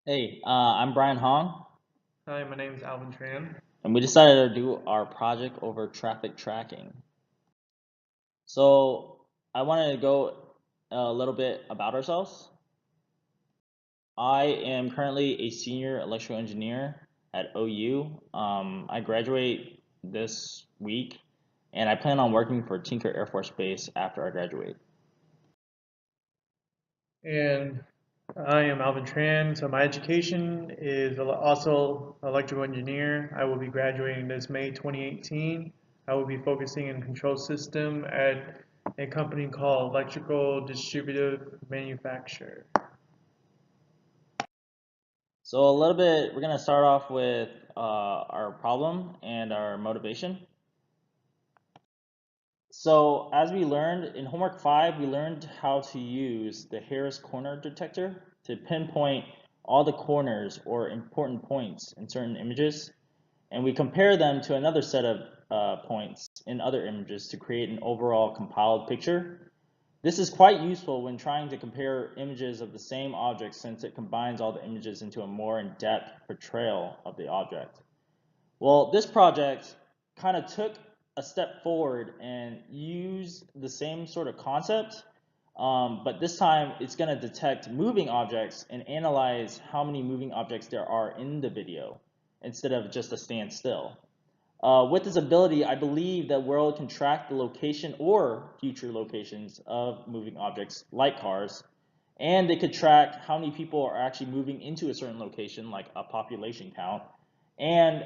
Hey, I'm Brian Hoang, Hi, my name is Alvin Tran. and we decided to do our project over traffic tracking. So I wanted to go a little bit about ourselves. I am currently a senior electrical engineer at OU. I graduate this week, and I plan on working for Tinker Air Force Base after I graduate. And I am Alvin Tran. So my education is also electrical engineer. I will be graduating this May 2018. I will be focusing in control system at a company called Electrical Distributive Manufacturer. So a little bit, we're gonna start off with our problem and our motivation. So as we learned in homework 5, we learned how to use the Harris corner detector to pinpoint all the corners or important points in certain images, and we compare them to another set of points in other images to create an overall compiled picture. This is quite useful when trying to compare images of the same object since it combines all the images into a more in-depth portrayal of the object. Well, this project kind of took a step forward and used the same sort of concept, but this time it's going to detect moving objects and analyze how many moving objects there are in the video instead of just a standstill. With this ability, I believe that World can track the location or future locations of moving objects like cars, and they could track how many people are actually moving into a certain location, like a population count, and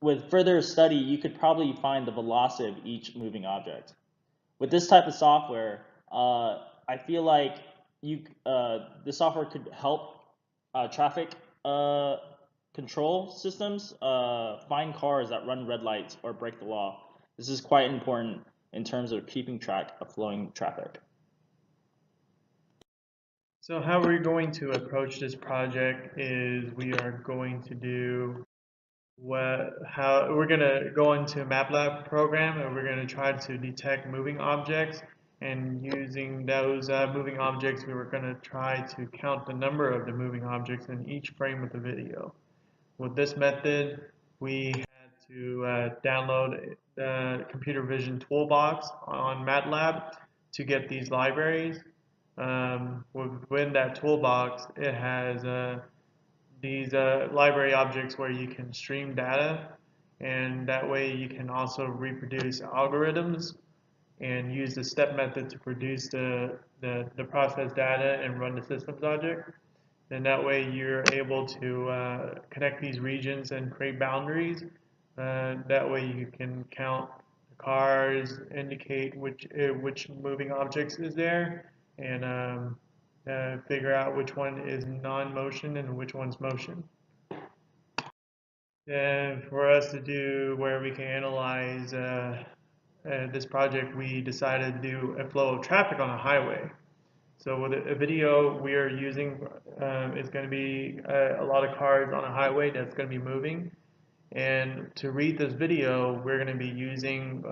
with further study, you could probably find the velocity of each moving object. With this type of software, I feel like the software could help traffic uh, control systems find cars that run red lights or break the law. This is quite important in terms of keeping track of flowing traffic. So how we're going to approach this project is we are going to do how we're going to go into MATLAB program and we're going to try to detect moving objects, and using those moving objects we were going to try to count the number of the moving objects in each frame of the video. With this method we had to download the computer vision toolbox on MATLAB to get these libraries. Within that toolbox it has these library objects where you can stream data, and that way you can also reproduce algorithms and use the step method to produce the processed data and run the systems object. And that way you're able to connect these regions and create boundaries. That way you can count cars, indicate which moving objects is there, and figure out which one is non-motion and which one's motion. And for us to do where we can analyze this project, we decided to do a flow of traffic on a highway. So with a video we are using, it's going to be a lot of cars on a highway that's going to be moving. And to read this video, we're going to be using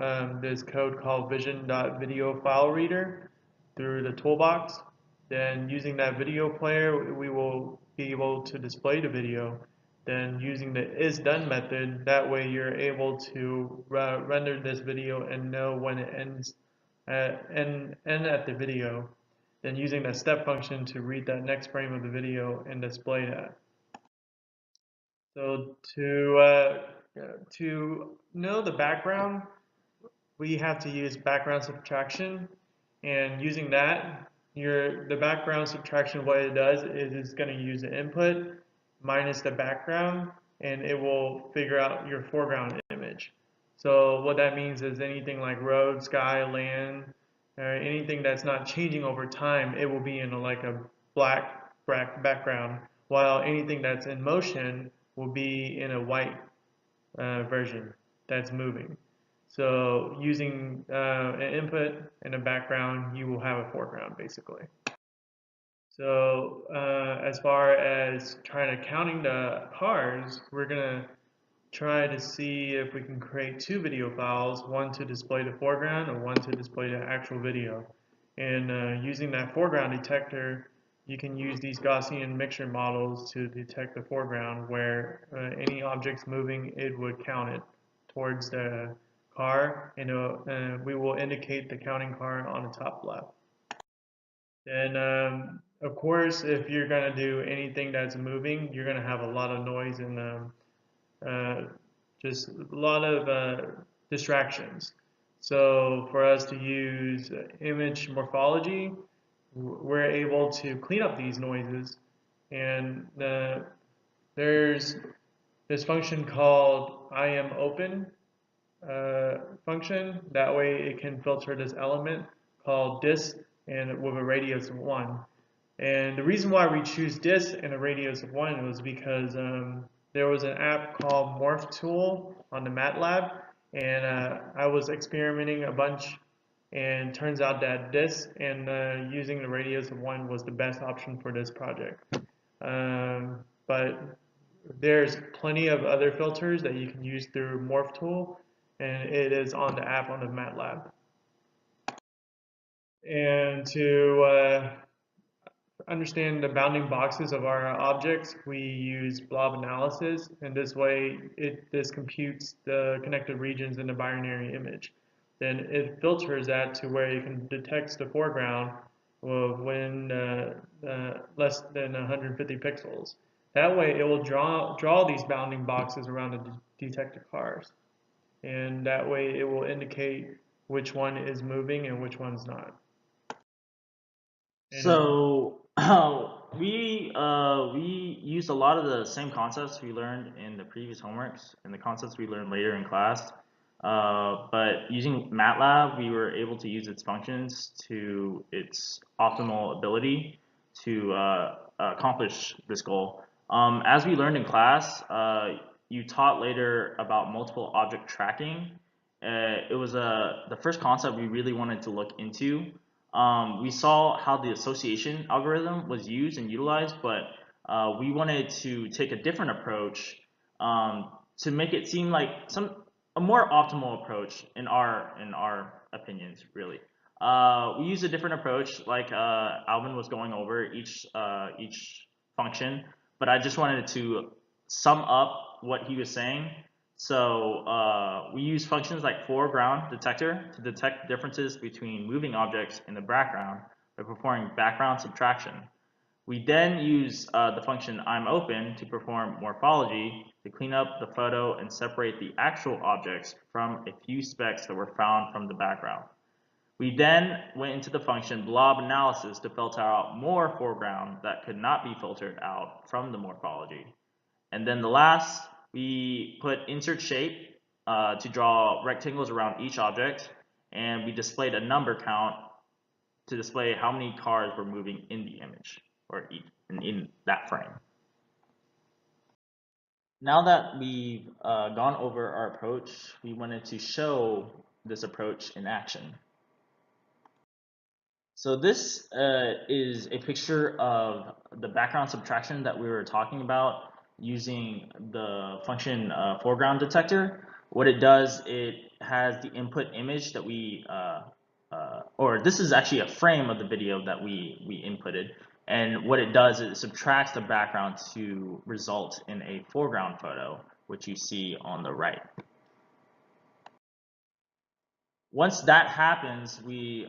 this code called vision.video file reader through the toolbox. Then using that video player, we will be able to display the video. Then using the is done method, that way you're able to render this video and know when it ends end at the video. Then using the step function to read that next frame of the video and display that. So to know the background, we have to use background subtraction, and using that, the background subtraction, what it does is it's going to use the input minus the background, and it will figure out your foreground image. So what that means is anything like road, sky, land, or anything that's not changing over time, it will be in like a black background, while anything that's in motion will be in a white version that's moving. So using an input and a background, you will have a foreground basically. So as far as trying to counting the cars, we're gonna try to see if we can create two video files, one to display the foreground and one to display the actual video. And using that foreground detector, you can use these Gaussian mixture models to detect the foreground where any objects moving, it would count it towards the car, and we will indicate the counting car on the top left. And of course, if you're going to do anything that's moving, you're going to have a lot of noise and just a lot of distractions. So for us to use image morphology, we're able to clean up these noises. And there's this function called I am open function. That way it can filter this element called dis and with a radius of 1. And the reason why we choose dis and a radius of 1 was because there was an app called Morph Tool on the MATLAB, and I was experimenting a bunch, and turns out that dis and using the radius of 1 was the best option for this project. But there's plenty of other filters that you can use through Morph Tool, and it is on the app on the MATLAB. And to understand the bounding boxes of our objects, we use blob analysis, and this way this computes the connected regions in the binary image. Then it filters that to where it can detect the foreground when less than 150 pixels. That way it will draw these bounding boxes around the detected cars, and that way it will indicate which one is moving and which one's not. So we used a lot of the same concepts we learned in the previous homeworks and the concepts we learned later in class. But using MATLAB, we were able to use its functions to its optimal ability to accomplish this goal. As we learned in class, you taught later about multiple object tracking. It was the first concept we really wanted to look into. We saw how the association algorithm was used and utilized, but we wanted to take a different approach to make it seem like a more optimal approach in our opinions, really. We used a different approach, like Alvin was going over each function, but I just wanted to sum up what he was saying. So we use functions like foreground detector to detect differences between moving objects in the background by performing background subtraction. We then use the function I'm open to perform morphology to clean up the photo and separate the actual objects from a few specks that were found from the background. We then went into the function blob analysis to filter out more foreground that could not be filtered out from the morphology. And then the last, we put insert shape to draw rectangles around each object, and we displayed a number count to display how many cars were moving in the image or in that frame. Now that we've gone over our approach, we wanted to show this approach in action. So this is a picture of the background subtraction that we were talking about using the function foreground detector. What it does, it has the input image that or this is actually a frame of the video that we inputted. And what it does is it subtracts the background to result in a foreground photo, which you see on the right. Once that happens, the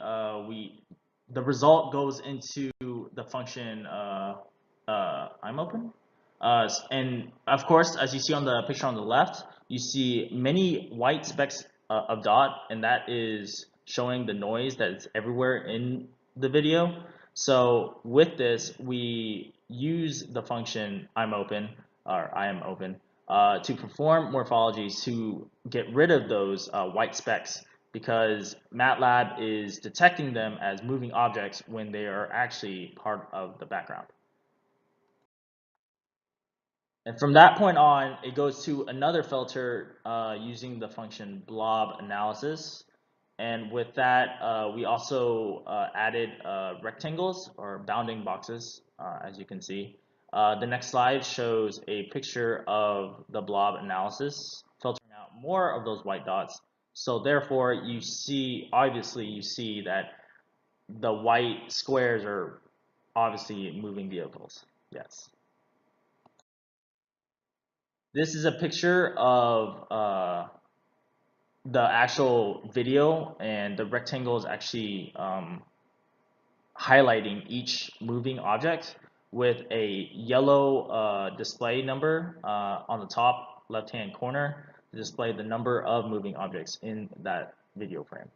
result goes into the function I'm open. And of course, as you see on the picture on the left, you see many white specks of dot, and that is showing the noise that is everywhere in the video. So with this, we use the function I'm open, or I am open, to perform morphologies to get rid of those white specks, because MATLAB is detecting them as moving objects when they are actually part of the background. And from that point on, it goes to another filter using the function blob analysis. And with that, we also added rectangles or bounding boxes, as you can see. The next slide shows a picture of the blob analysis, filtering out more of those white dots. So therefore, obviously you see that the white squares are obviously moving vehicles. Yes. This is a picture of the actual video, and the rectangle is actually highlighting each moving object with a yellow display number on the top left-hand corner to display the number of moving objects in that video frame.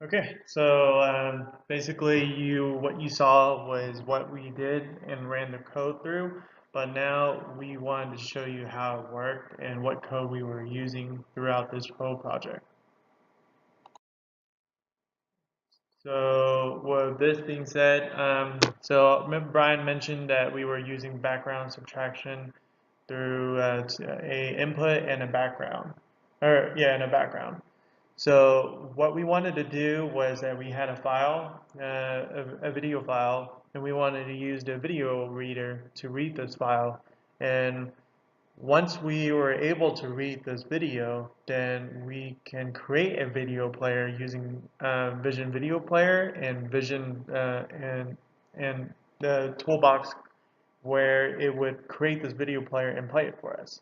Okay, so basically what you saw was what we did and ran the code through, but now we wanted to show you how it worked and what code we were using throughout this whole project. So with this being said, so remember Brian mentioned that we were using background subtraction through a input and a background, and a background. So what we wanted to do was that we had a file, a video file, and we wanted to use the video reader to read this file. And once we were able to read this video, then we can create a video player using Vision Video Player and Vision and the toolbox where it would create this video player and play it for us.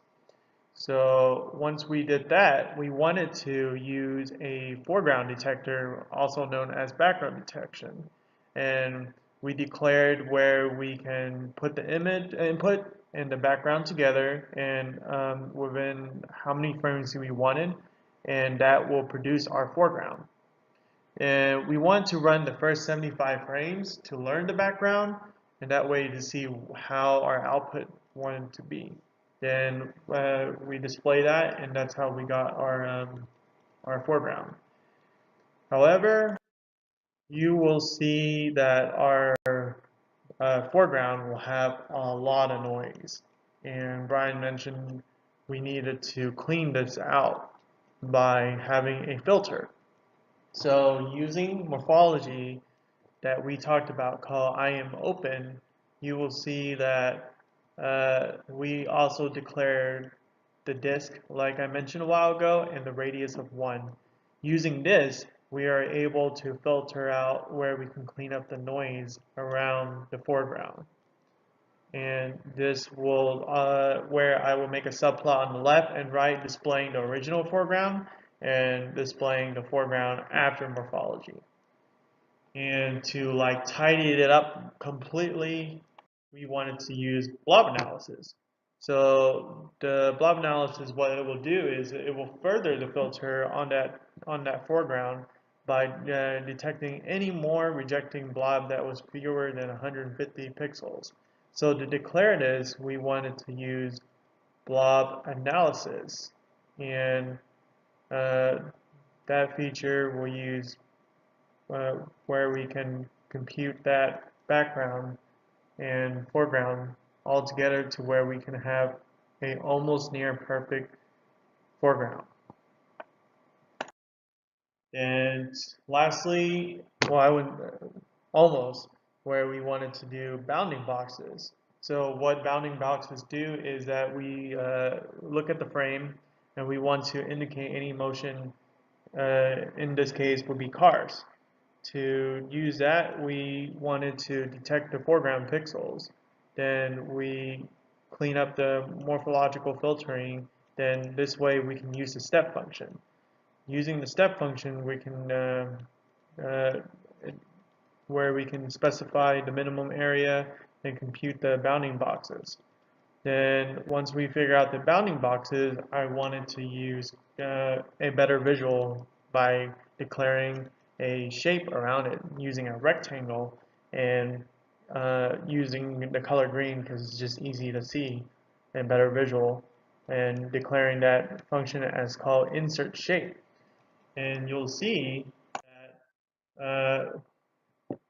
So once we did that, we wanted to use a foreground detector, also known as background detection. And we declared where we can put the image input and the background together, and within how many frames we wanted, and that will produce our foreground. And we want to run the first 75 frames to learn the background, and that way to see how our output wanted to be. Then we display that, and that's how we got our foreground. However, you will see that our foreground will have a lot of noise. And Brian mentioned we needed to clean this out by having a filter. So using morphology that we talked about called I am open, you will see that we also declared the disk, like I mentioned a while ago, and the radius of 1. Using this, we are able to filter out where we can clean up the noise around the foreground. And this will, where I will make a subplot on the left and right displaying the original foreground and displaying the foreground after morphology. And to like tidy it up completely, we wanted to use blob analysis. So the blob analysis, what it will do is it will further the filter on that foreground by detecting any more rejecting blob that was fewer than 150 pixels. So to declare this, we wanted to use blob analysis, and that feature will use where we can compute that background and foreground all together to where we can have a almost near perfect foreground. And lastly, well, I would almost where we wanted to do bounding boxes. So what bounding boxes do is that we look at the frame and we want to indicate any motion, in this case would be cars. To use that, we wanted to detect the foreground pixels. Then we clean up the morphological filtering. Then this way we can use the step function. Using the step function, we can where we can specify the minimum area and compute the bounding boxes. Then once we figure out the bounding boxes, I wanted to use a better visual by declaring a shape around it using a rectangle and using the color green because it's just easy to see and better visual, and declaring that function as called insert shape. And you'll see that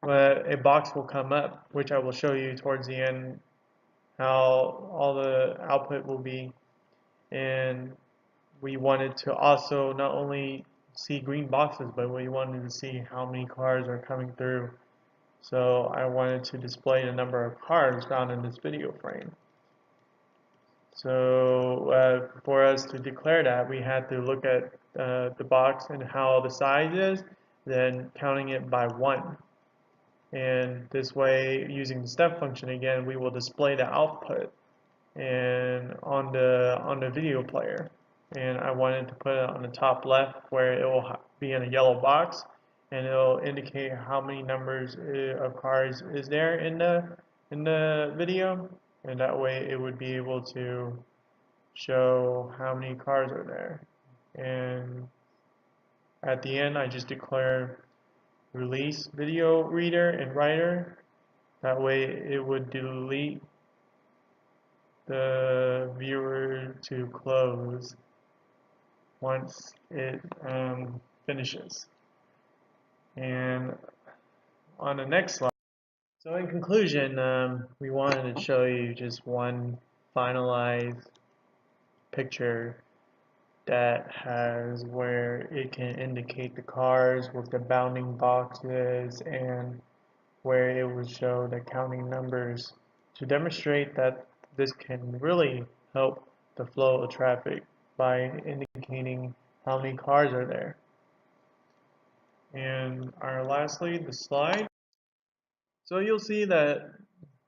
a box will come up, which I will show you towards the end how all the output will be. And we wanted to also not only see green boxes, but we wanted to see how many cars are coming through. So I wanted to display the number of cars found in this video frame. So for us to declare that, we had to look at the box and how the size is, then counting it by 1. And this way, using the step function again, we will display the output and on the video player. And I wanted to put it on the top left where it will be in a yellow box, and it will indicate how many numbers of cars is there in the video, and that way it would be able to show how many cars are there. And at the end, I just declare release video reader and writer. That way it would delete the viewer to close once it finishes. And on the next slide, so in conclusion, we wanted to show you just one finalized picture that has where it can indicate the cars with the bounding boxes and where it would show the counting numbers to demonstrate that this can really help the flow of traffic by indicating how many cars are there. And lastly, the slide. So you'll see that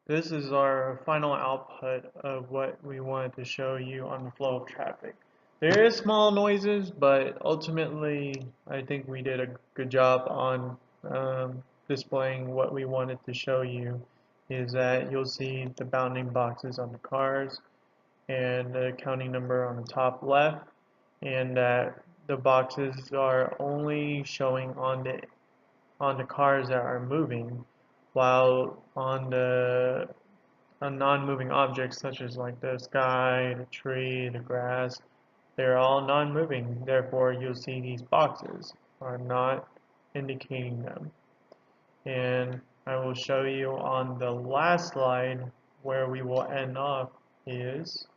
this is our final output of what we wanted to show you on the flow of traffic. There is small noises, but ultimately I think we did a good job on displaying what we wanted to show you. Is that you'll see the bounding boxes on the cars and the counting number on the top left, and that the boxes are only showing on the cars that are moving, while on the non-moving objects such as like the sky, the tree, the grass, they're all non-moving. Therefore, you'll see these boxes are not indicating them. And I will show you on the last slide where we will end off is.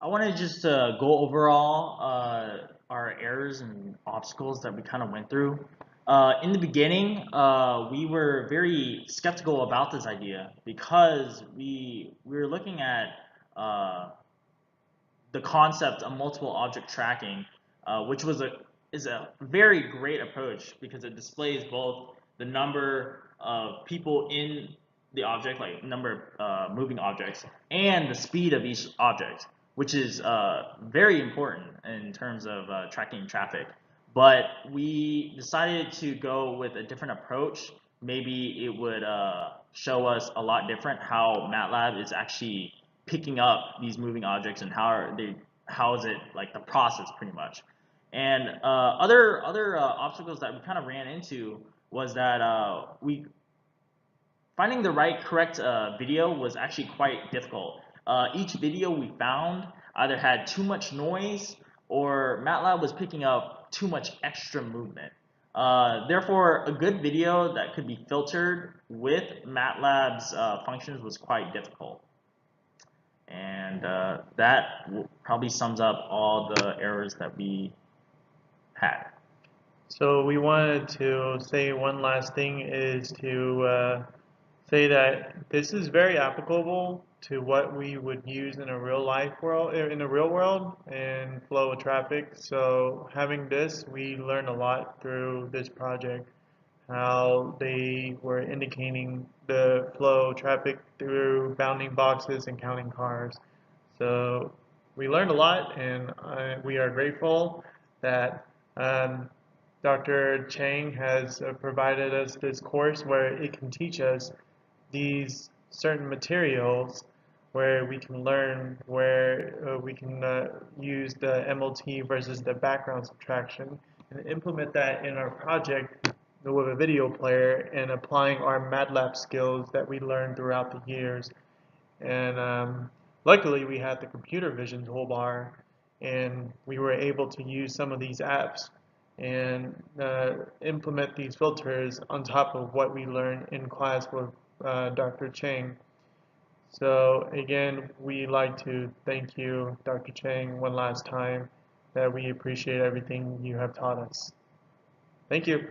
I want to just go overall our errors and obstacles that we kind of went through. In the beginning, we were very skeptical about this idea because we were looking at the concept of multiple object tracking, which is a very great approach because it displays both the number of people in the object, like number of moving objects, and the speed of each object, which is very important in terms of tracking traffic. But we decided to go with a different approach. Maybe it would show us a lot different how MATLAB is actually picking up these moving objects and how is it like the process pretty much. And other obstacles that we kind of ran into was that we finding the correct video was actually quite difficult. Each video we found either had too much noise or MATLAB was picking up too much extra movement. Therefore, a good video that could be filtered with MATLAB's functions was quite difficult. And that probably sums up all the errors that we had. So we wanted to say one last thing is to say that this is very applicable to what we would use in a real life world, in the real world, and flow of traffic. So having this, we learned a lot through this project, how they were indicating the flow of traffic through bounding boxes and counting cars. So we learned a lot, and we are grateful that Dr. Chang has provided us this course where it can teach us these certain materials where we can learn where we can use the MLT versus the background subtraction and implement that in our project with a video player and applying our MATLAB skills that we learned throughout the years. And luckily we had the computer vision toolbar, and we were able to use some of these apps and implement these filters on top of what we learned in class with Dr. Chang. So again, we like to thank you, Dr. Chang, one last time, that we appreciate everything you have taught us. Thank you.